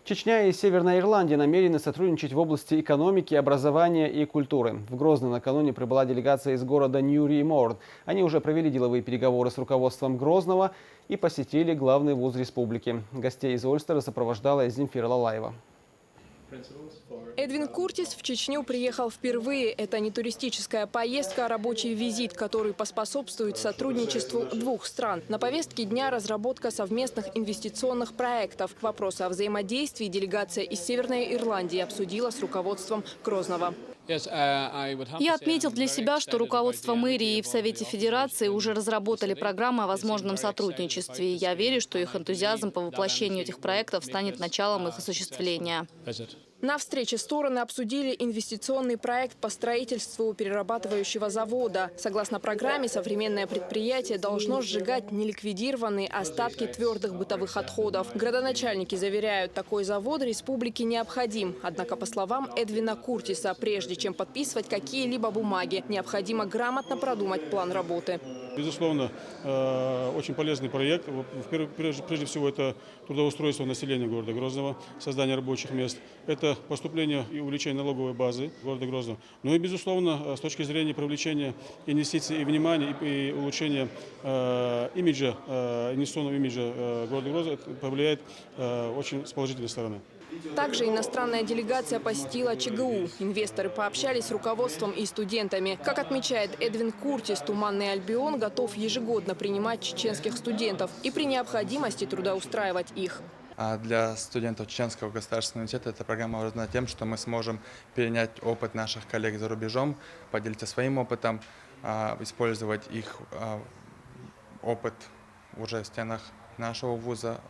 Чечня и Северная Ирландия намерены сотрудничать в области экономики, образования и культуры. В Грозный накануне прибыла делегация из города Ньюри-Морн. Они уже провели деловые переговоры с руководством Грозного и посетили главный вуз республики. Гостей из Ольстера сопровождала Земфира Лалаева. Эдвин Куртис в Чечню приехал впервые. Это не туристическая поездка, а рабочий визит, который поспособствует сотрудничеству двух стран. На повестке дня разработка совместных инвестиционных проектов. Вопросы о взаимодействии делегация из Северной Ирландии обсудила с руководством Грозного. Я отметил для себя, что руководство мэрии и в Совете Федерации уже разработали программы о возможном сотрудничестве. И я верю, что их энтузиазм по воплощению этих проектов станет началом их осуществления. На встрече стороны обсудили инвестиционный проект по строительству перерабатывающего завода. Согласно программе, современное предприятие должно сжигать неликвидированные остатки твердых бытовых отходов. Градоначальники заверяют, такой завод республике необходим. Однако, по словам Эдвина Куртиса, прежде чем подписывать какие-либо бумаги, необходимо грамотно продумать план работы. Безусловно, очень полезный проект. Прежде всего, это трудоустройство населения города Грозного, создание рабочих мест. Это поступление и увеличение налоговой базы города Грозного. Ну и, безусловно, с точки зрения привлечения инвестиций и внимания и улучшения имиджа, инвестиционного имиджа города Грозного, это повлияет очень с положительной стороны. Также иностранная делегация посетила ЧГУ. Инвесторы пообщались с руководством и студентами. Как отмечает Эдвин Куртис, Туманный Альбион готов ежегодно принимать чеченских студентов и при необходимости трудоустраивать их. А для студентов Чеченского государственного университета эта программа важна тем, что мы сможем перенять опыт наших коллег за рубежом, поделиться своим опытом, использовать их опыт уже в стенах нашего вуза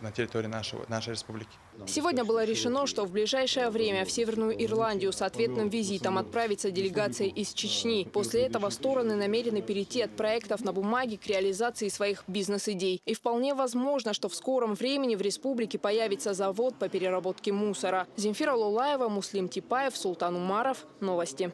на территории нашей республики. Сегодня было решено, что в ближайшее время в Северную Ирландию с ответным визитом отправится делегация из Чечни. После этого стороны намерены перейти от проектов на бумаге к реализации своих бизнес-идей. И вполне возможно, что в скором времени в республике появится завод по переработке мусора. Земфира Лалаева, Муслим Типаев, Султан Умаров. Новости.